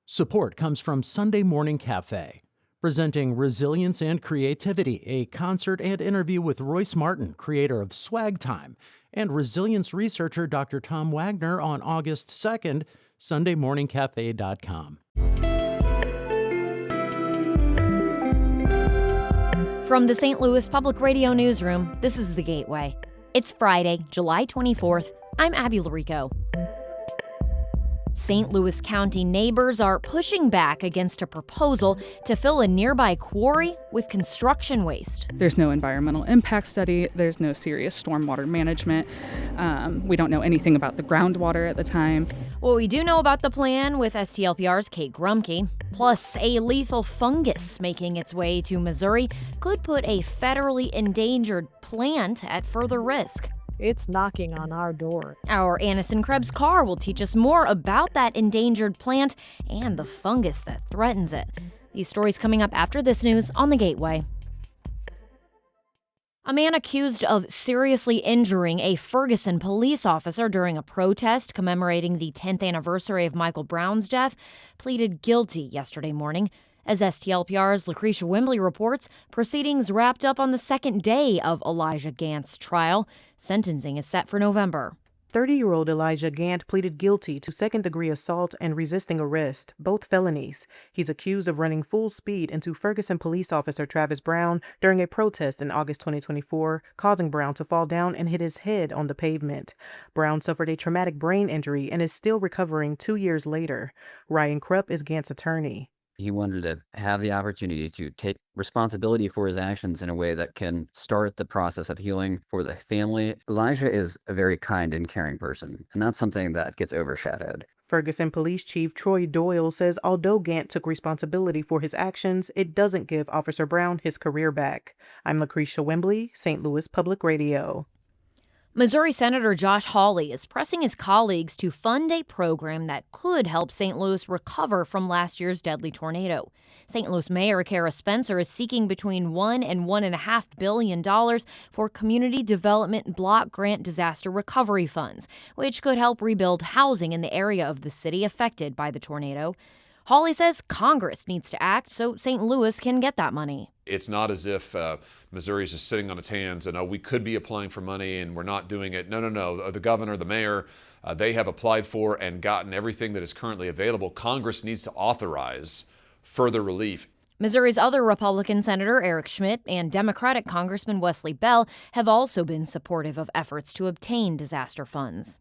Support comes from Sunday Morning Cafe, presenting Resilience and Creativity, a concert and interview with Royce Martin, creator of Swag Time, and resilience researcher Dr. Tom Wagner on August 2nd, sundaymorningcafe.com. From the St. Louis Public Radio Newsroom, this is The Gateway. It's Friday, July 24th. I'm Abby Larico. St. Louis County neighbors are pushing back against a proposal to fill a nearby quarry with construction waste. There's no environmental impact study. There's no serious stormwater management. We don't know anything about the groundwater at the time. What we do know about the plan with STLPR's Kate Grumke, plus a lethal fungus making its way to Missouri, could put a federally endangered plant at further risk. It's knocking on our door. Our Annison Krebs Carr will teach us more about that endangered plant and the fungus that threatens it. These stories coming up after this news on The Gateway. A man accused of seriously injuring a Ferguson police officer during a protest commemorating the 10th anniversary of Michael Brown's death pleaded guilty yesterday morning. As STLPR's Lucretia Wembley reports, proceedings wrapped up on the second day of Elijah Gant's trial. Sentencing is set for November. 30-year-old Elijah Gant pleaded guilty to second-degree assault and resisting arrest, both felonies. He's accused of running full speed into Ferguson police officer Travis Brown during a protest in August 2024, causing Brown to fall down and hit his head on the pavement. Brown suffered a traumatic brain injury and is still recovering 2 years later. Ryan Krupp is Gant's attorney. He wanted to have the opportunity to take responsibility for his actions in a way that can start the process of healing for the family. Elijah is a very kind and caring person, and that's something that gets overshadowed. Ferguson Police Chief Troy Doyle says although Gant took responsibility for his actions, it doesn't give Officer Brown his career back. I'm Lucretia Wembley, St. Louis Public Radio. Missouri Senator Josh Hawley is pressing his colleagues to fund a program that could help St. Louis recover from last year's deadly tornado. St. Louis Mayor Kara Spencer is seeking between $1 and $1.5 billion for community development block grant disaster recovery funds, which could help rebuild housing in the area of the city affected by the tornado. Hawley says Congress needs to act so St. Louis can get that money. It's not as if Missouri is just sitting on its hands and, we could be applying for money and we're not doing it. No. The governor, the mayor, they have applied for and gotten everything that is currently available. Congress needs to authorize further relief. Missouri's other Republican Senator Eric Schmidt and Democratic Congressman Wesley Bell have also been supportive of efforts to obtain disaster funds.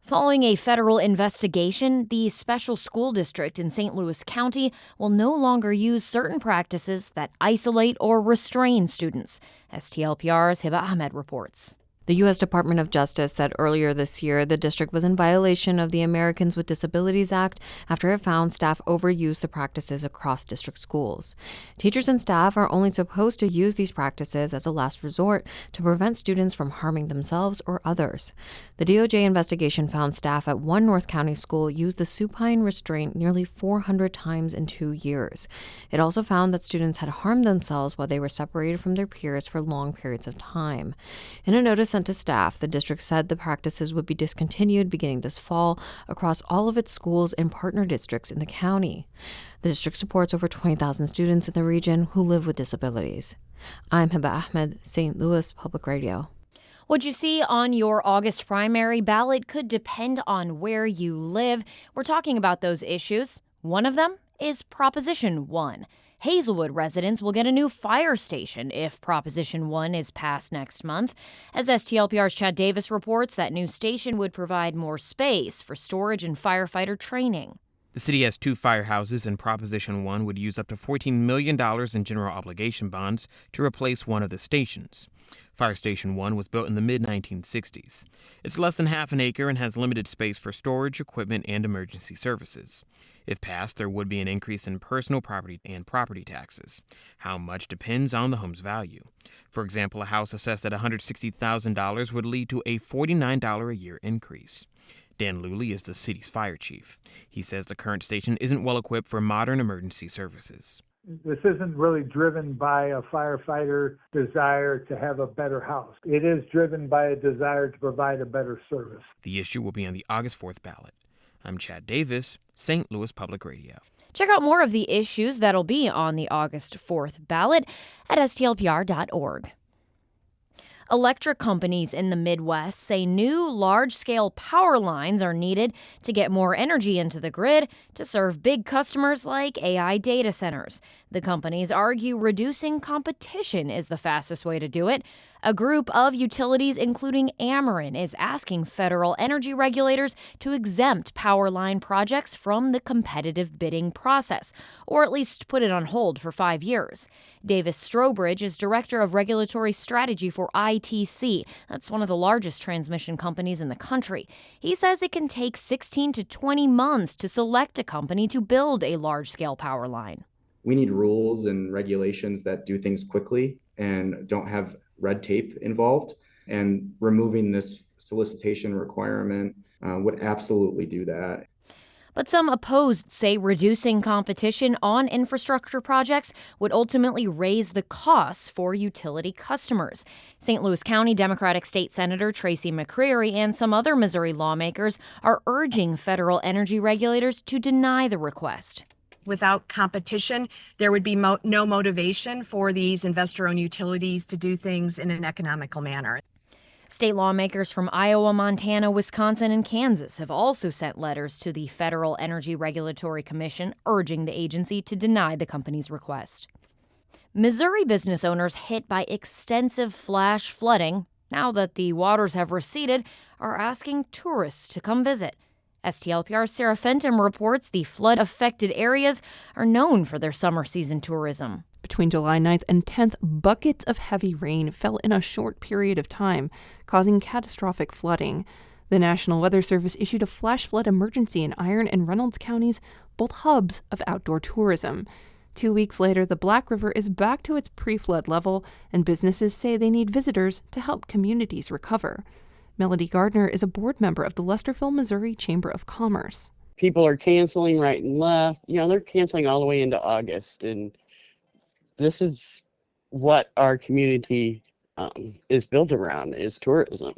Following a federal investigation, the special school district in St. Louis County will no longer use certain practices that isolate or restrain students. STLPR's Hiba Ahmed reports. The U.S. Department of Justice said earlier this year the district was in violation of the Americans with Disabilities Act after it found staff overused the practices across district schools. Teachers and staff are only supposed to use these practices as a last resort to prevent students from harming themselves or others. The DOJ investigation found staff at one North County school used the supine restraint nearly 400 times in 2 years. It also found that students had harmed themselves while they were separated from their peers for long periods of time. In a notice sent to staff, the district said the practices would be discontinued beginning this fall across all of its schools and partner districts in the county. The district supports over 20,000 students in the region who live with disabilities. I'm Hiba Ahmed, St. Louis Public Radio. What you see on your August primary ballot could depend on where you live. We're talking about those issues. One of them is Proposition 1. Hazelwood residents will get a new fire station if Proposition 1 is passed next month. As STLPR's Chad Davis reports, that new station would provide more space for storage and firefighter training. The city has 2 firehouses, and Proposition 1 would use up to $14 million in general obligation bonds to replace one of the stations. Fire Station 1 was built in the mid-1960s. It's less than half an acre and has limited space for storage, equipment, and emergency services. If passed, there would be an increase in personal property and property taxes. How much depends on the home's value. For example, a house assessed at $160,000 would lead to a $49 a year increase. Dan Luley is the city's fire chief. He says the current station isn't well equipped for modern emergency services. This isn't really driven by a firefighter desire to have a better house. It is driven by a desire to provide a better service. The issue will be on the August 4th ballot. I'm Chad Davis, St. Louis Public Radio. Check out more of the issues that'll be on the August 4th ballot at stlpr.org. Electric companies in the Midwest say new large-scale power lines are needed to get more energy into the grid to serve big customers like AI data centers. The companies argue reducing competition is the fastest way to do it. A group of utilities, including Ameren, is asking federal energy regulators to exempt power line projects from the competitive bidding process, or at least put it on hold for 5 years. Davis Strobridge is Director of Regulatory Strategy for ITC. That's one of the largest transmission companies in the country. He says it can take 16 to 20 months to select a company to build a large-scale power line. We need rules and regulations that do things quickly and don't have red tape involved. And removing this solicitation requirement would absolutely do that. But some opposed say reducing competition on infrastructure projects would ultimately raise the costs for utility customers. St. Louis County Democratic State Senator Tracy McCreary and some other Missouri lawmakers are urging federal energy regulators to deny the request. Without competition, there would be no motivation for these investor-owned utilities to do things in an economical manner. State lawmakers from Iowa, Montana, Wisconsin, and Kansas have also sent letters to the Federal Energy Regulatory Commission urging the agency to deny the company's request. Missouri business owners hit by extensive flash flooding, now that the waters have receded, are asking tourists to come visit. STLPR's Sarah Fenton reports the flood-affected areas are known for their summer season tourism. Between July 9th and 10th, buckets of heavy rain fell in a short period of time, causing catastrophic flooding. The National Weather Service issued a flash flood emergency in Iron and Reynolds counties, both hubs of outdoor tourism. 2 weeks later, the Black River is back to its pre-flood level, and businesses say they need visitors to help communities recover. Melody Gardner is a board member of the Lesterville, Missouri Chamber of Commerce. People are canceling right and left. They're canceling all the way into August. And this is what our community is built around, is tourism.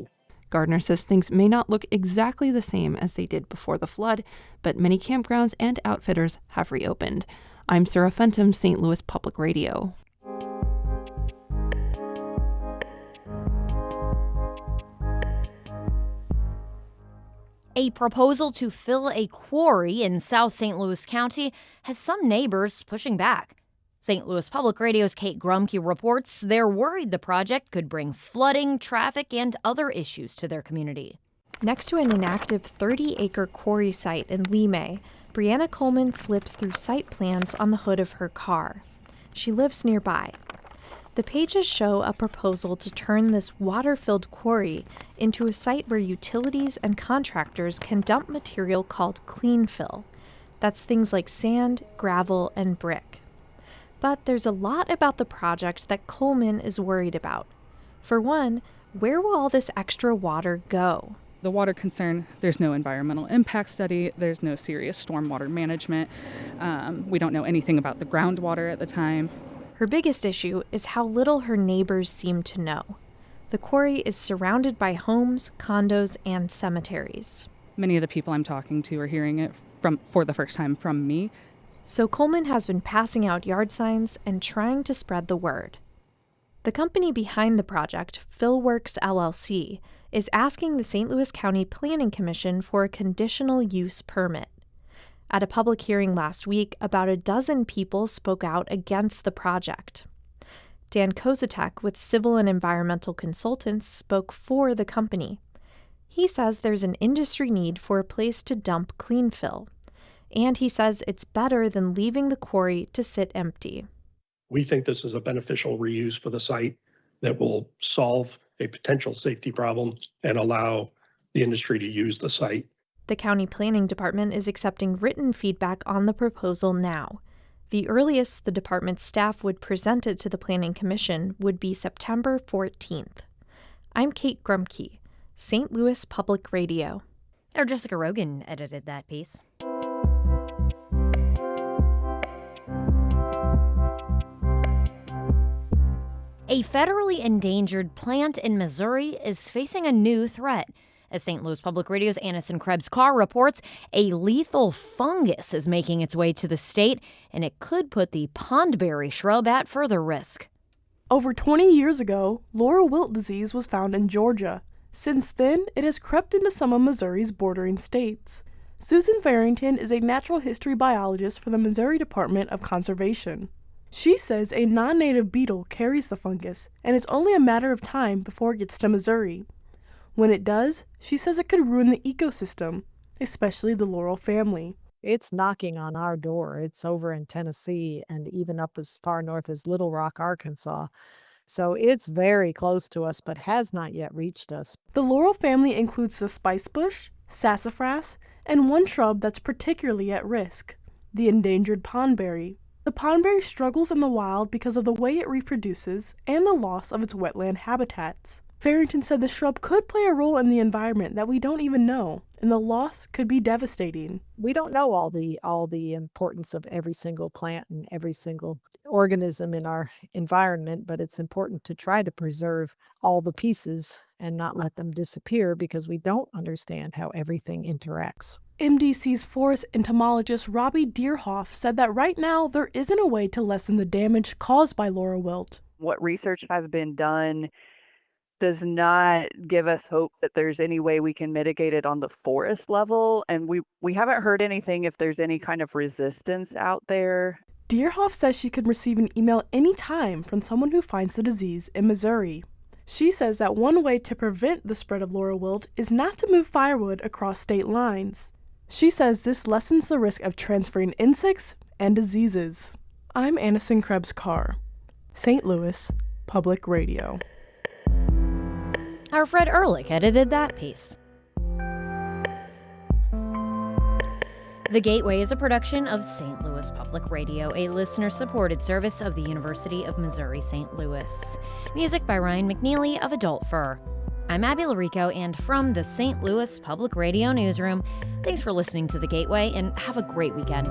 Gardner says things may not look exactly the same as they did before the flood, but many campgrounds and outfitters have reopened. I'm Sarah Fenton, St. Louis Public Radio. A proposal to fill a quarry in South St. Louis County has some neighbors pushing back. St. Louis Public Radio's Kate Grumke reports they're worried the project could bring flooding, traffic, and other issues to their community. Next to an inactive 30-acre quarry site in Limay, Brianna Coleman flips through site plans on the hood of her car. She lives nearby. The pages show a proposal to turn this water-filled quarry into a site where utilities and contractors can dump material called clean fill. That's things like sand, gravel, and brick. But there's a lot about the project that Coleman is worried about. For one, where will all this extra water go? The water concern, there's no environmental impact study, there's no serious stormwater management. We don't know anything about the groundwater at the time. Her biggest issue is how little her neighbors seem to know. The quarry is surrounded by homes, condos, and cemeteries. Many of the people I'm talking to are hearing it for the first time from me. So Coleman has been passing out yard signs and trying to spread the word. The company behind the project, Philworks LLC, is asking the St. Louis County Planning Commission for a conditional use permit. At a public hearing last week, about a dozen people spoke out against the project. Dan Kozatek with Civil and Environmental Consultants spoke for the company. He says there's an industry need for a place to dump clean fill, and he says it's better than leaving the quarry to sit empty. We think this is a beneficial reuse for the site that will solve a potential safety problem and allow the industry to use the site. The county planning department is accepting written feedback on the proposal now. The earliest the department's staff would present it to the Planning Commission would be September 14th. I'm Kate Grumke, St. Louis Public Radio. Our Jessica Rogan edited that piece. A federally endangered plant in Missouri is facing a new threat. As St. Louis Public Radio's Anison Krebs-Carr reports, a lethal fungus is making its way to the state, and it could put the pondberry shrub at further risk. Over 20 years ago, laurel wilt disease was found in Georgia. Since then, it has crept into some of Missouri's bordering states. Susan Farrington is a natural history biologist for the Missouri Department of Conservation. She says a non-native beetle carries the fungus, and it's only a matter of time before it gets to Missouri. When it does, she says it could ruin the ecosystem, especially the laurel family. It's knocking on our door. It's over in Tennessee and even up as far north as Little Rock, Arkansas. So it's very close to us, but has not yet reached us. The laurel family includes the spicebush, sassafras, and one shrub that's particularly at risk, the endangered pondberry. The pondberry struggles in the wild because of the way it reproduces and the loss of its wetland habitats. Farrington said the shrub could play a role in the environment that we don't even know, and the loss could be devastating. We don't know all the importance of every single plant and every single organism in our environment, but it's important to try to preserve all the pieces and not let them disappear because we don't understand how everything interacts. MDC's forest entomologist Robbie Deerhoff said that right now there isn't a way to lessen the damage caused by laurel wilt. What research has been done does not give us hope that there's any way we can mitigate it on the forest level, and we haven't heard anything if there's any kind of resistance out there. Deerhoff says she could receive an email anytime from someone who finds the disease in Missouri. She says that one way to prevent the spread of laurel wilt is not to move firewood across state lines. She says this lessens the risk of transferring insects and diseases. I'm Anison Krebs-Carr, St. Louis Public Radio. Our Fred Ehrlich edited that piece. The Gateway is a production of St. Louis Public Radio, a listener-supported service of the University of Missouri-St. Louis. Music by Ryan McNeely of Adult Fur. I'm Abby Larico, and from the St. Louis Public Radio newsroom, thanks for listening to The Gateway, and have a great weekend.